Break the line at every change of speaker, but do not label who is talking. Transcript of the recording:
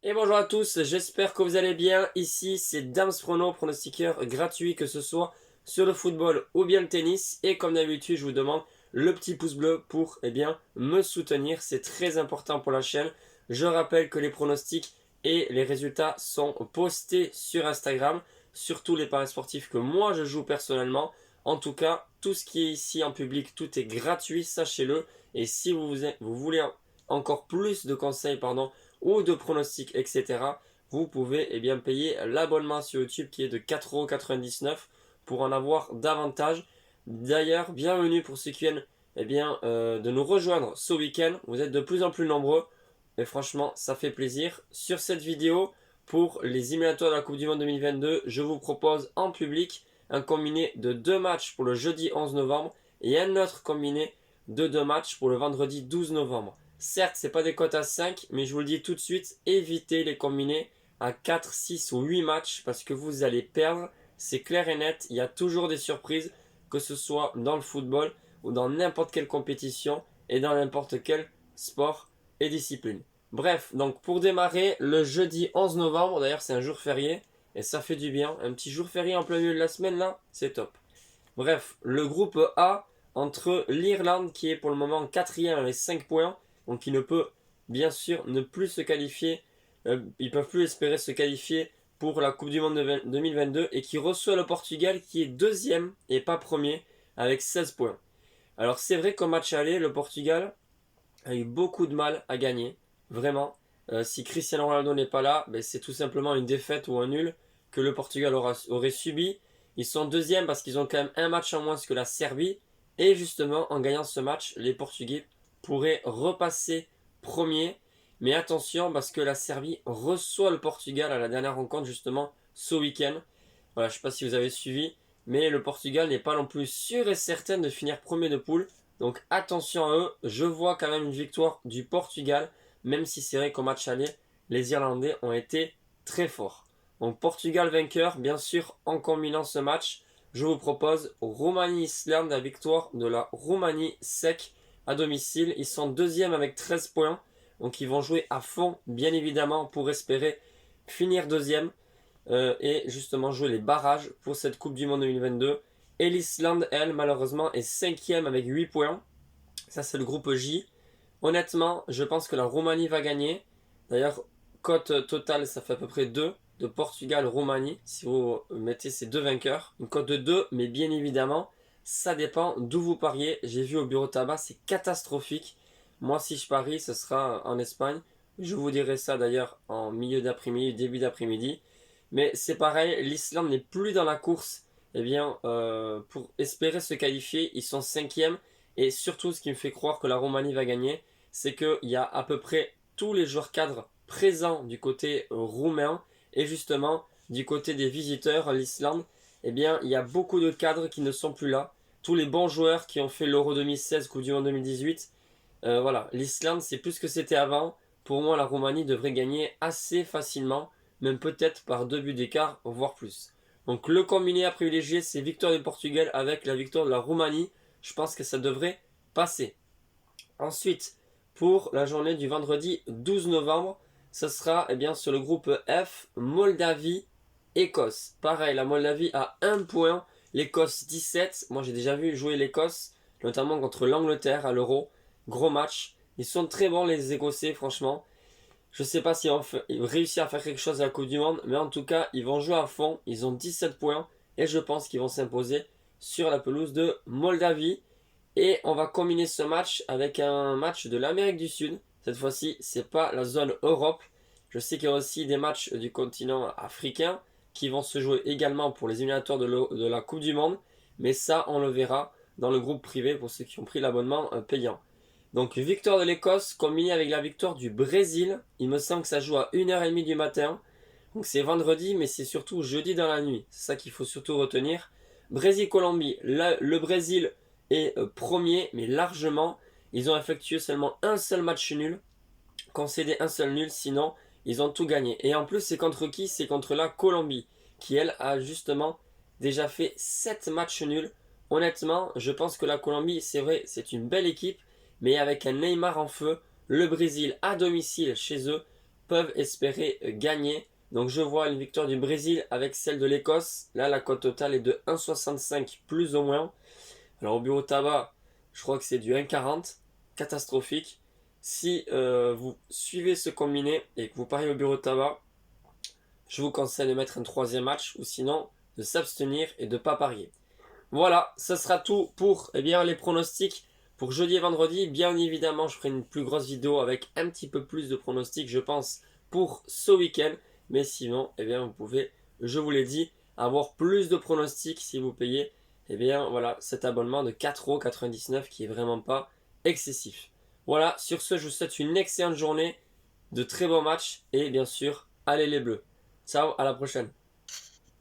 Et bonjour à tous, j'espère que vous allez bien. Ici c'est Dams Prono, pronostiqueur gratuit que ce soit sur le football ou bien le tennis. Et comme d'habitude, je vous demande le petit pouce bleu pour me soutenir. C'est très important pour la chaîne. Je rappelle que les pronostics et les résultats sont postés sur Instagram, surtout les paris sportifs que moi je joue personnellement. En tout cas, tout ce qui est ici en public, tout est gratuit, sachez-le. Et si vous voulez encore plus de conseils, ou de pronostics, etc., vous pouvez payer l'abonnement sur YouTube qui est de 4,99 € pour en avoir davantage. D'ailleurs, bienvenue pour ceux qui viennent de nous rejoindre ce week-end. Vous êtes de plus en plus nombreux et franchement, ça fait plaisir. Sur cette vidéo, pour les éliminatoires de la Coupe du Monde 2022, je vous propose en public un combiné de 2 matchs pour le jeudi 11 novembre et un autre combiné de 2 matchs pour le vendredi 12 novembre. Certes, ce n'est pas des cotes à 5, mais je vous le dis tout de suite, évitez les combinés à 4, 6 ou 8 matchs parce que vous allez perdre. C'est clair et net, il y a toujours des surprises, que ce soit dans le football ou dans n'importe quelle compétition et dans n'importe quel sport et discipline. Bref, donc pour démarrer, le jeudi 11 novembre, d'ailleurs c'est un jour férié et ça fait du bien. Un petit jour férié en plein milieu de la semaine là, c'est top. Bref, le groupe A entre l'Irlande qui est pour le moment 4e avec 5 points, donc il ne peut bien sûr ne plus se qualifier, ils ne peuvent plus espérer se qualifier pour la Coupe du Monde 2022 et qui reçoit le Portugal qui est 2e et pas premier avec 16 points. Alors c'est vrai qu'au match aller, le Portugal a eu beaucoup de mal à gagner, vraiment. Si Cristiano Ronaldo n'est pas là, c'est tout simplement une défaite ou un nul que le Portugal aurait subi. Ils sont 2e parce qu'ils ont quand même un match en moins que la Serbie. Et justement, en gagnant ce match, les Portugais pourraient repasser premier. Mais attention, parce que la Serbie reçoit le Portugal à la dernière rencontre, justement, ce week-end. Voilà, je ne sais pas si vous avez suivi. Mais le Portugal n'est pas non plus sûr et certain de finir premier de poule. Donc attention à eux. Je vois quand même une victoire du Portugal. Même si c'est vrai qu'au match aller, les Irlandais ont été très forts. Donc Portugal vainqueur, bien sûr, en combinant ce match, je vous propose Roumanie-Islande, la victoire de la Roumanie sec à domicile. Ils sont 2e avec 13 points. Donc ils vont jouer à fond, bien évidemment, pour espérer finir 2e. Et justement jouer les barrages pour cette Coupe du Monde 2022. Et l'Islande, elle, malheureusement, est 5e avec 8 points. Ça, c'est le groupe J. Honnêtement, je pense que la Roumanie va gagner. D'ailleurs, cote totale, ça fait à peu près 2 de Portugal-Roumanie. Si vous mettez ces deux vainqueurs. Une cote de 2, mais bien évidemment, ça dépend d'où vous pariez. J'ai vu au bureau tabac, c'est catastrophique. Moi, si je parie, ce sera en Espagne. Je vous dirai ça d'ailleurs en milieu d'après-midi, début d'après-midi. Mais c'est pareil, l'Islande n'est plus dans la course pour espérer se qualifier. Ils sont 5e. Et surtout, ce qui me fait croire que la Roumanie va gagner, c'est qu'il y a à peu près tous les joueurs cadres présents du côté roumain. Et justement, du côté des visiteurs, l'Islande, il y a beaucoup de cadres qui ne sont plus là. Tous les bons joueurs qui ont fait l'Euro 2016, Coupe du Monde 2018. Voilà, l'Islande, c'est plus ce que c'était avant. Pour moi, la Roumanie devrait gagner assez facilement, même peut-être par 2 buts d'écart, voire plus. Donc le combiné à privilégier, c'est victoire du Portugal avec la victoire de la Roumanie. Je pense que ça devrait passer. Ensuite, pour la journée du vendredi 12 novembre, ce sera sur le groupe F, Moldavie, Écosse. Pareil, la Moldavie a 1 point, l'Écosse 17. Moi j'ai déjà vu jouer l'Écosse, notamment contre l'Angleterre à l'Euro. Gros match. Ils sont très bons les Écossais, franchement. Je ne sais pas s'ils vont réussir à faire quelque chose à la Coupe du Monde, mais en tout cas, ils vont jouer à fond. Ils ont 17 points et je pense qu'ils vont s'imposer sur la pelouse de Moldavie. Et on va combiner ce match avec un match de l'Amérique du Sud. Cette fois-ci, c'est pas la zone Europe. Je sais qu'il y a aussi des matchs du continent africain qui vont se jouer également pour les éliminatoires de la Coupe du Monde. Mais ça, on le verra dans le groupe privé pour ceux qui ont pris l'abonnement payant. Donc victoire de l'Écosse combinée avec la victoire du Brésil. Il me semble que ça joue à 1h30 du matin. Donc c'est vendredi, mais c'est surtout jeudi dans la nuit. C'est ça qu'il faut surtout retenir. Brésil-Colombie. Le Brésil est premier, mais largement. Ils ont effectué seulement un seul match nul. Concédé un seul nul, sinon ils ont tout gagné. Et en plus, c'est contre qui? C'est contre la Colombie, qui elle a justement déjà fait 7 matchs nuls. Honnêtement, je pense que la Colombie, c'est vrai, c'est une belle équipe. Mais avec un Neymar en feu, le Brésil à domicile chez eux peuvent espérer gagner. Donc je vois une victoire du Brésil avec celle de l'Écosse. Là, la cote totale est de 1,65 plus ou moins. Alors au bureau tabac, je crois que c'est du 1,40. Catastrophique. Si vous suivez ce combiné et que vous pariez au bureau tabac, je vous conseille de mettre un troisième match ou sinon de s'abstenir et de ne pas parier. Voilà, ce sera tout pour les pronostics pour jeudi et vendredi. Bien évidemment, je ferai une plus grosse vidéo avec un petit peu plus de pronostics, je pense, pour ce week-end. Mais sinon, vous pouvez, je vous l'ai dit, avoir plus de pronostics si vous payez voilà, cet abonnement de 4,99€ qui est vraiment pas excessif. Voilà, sur ce, je vous souhaite une excellente journée, de très bons matchs et bien sûr, allez les bleus. Ciao, à la prochaine.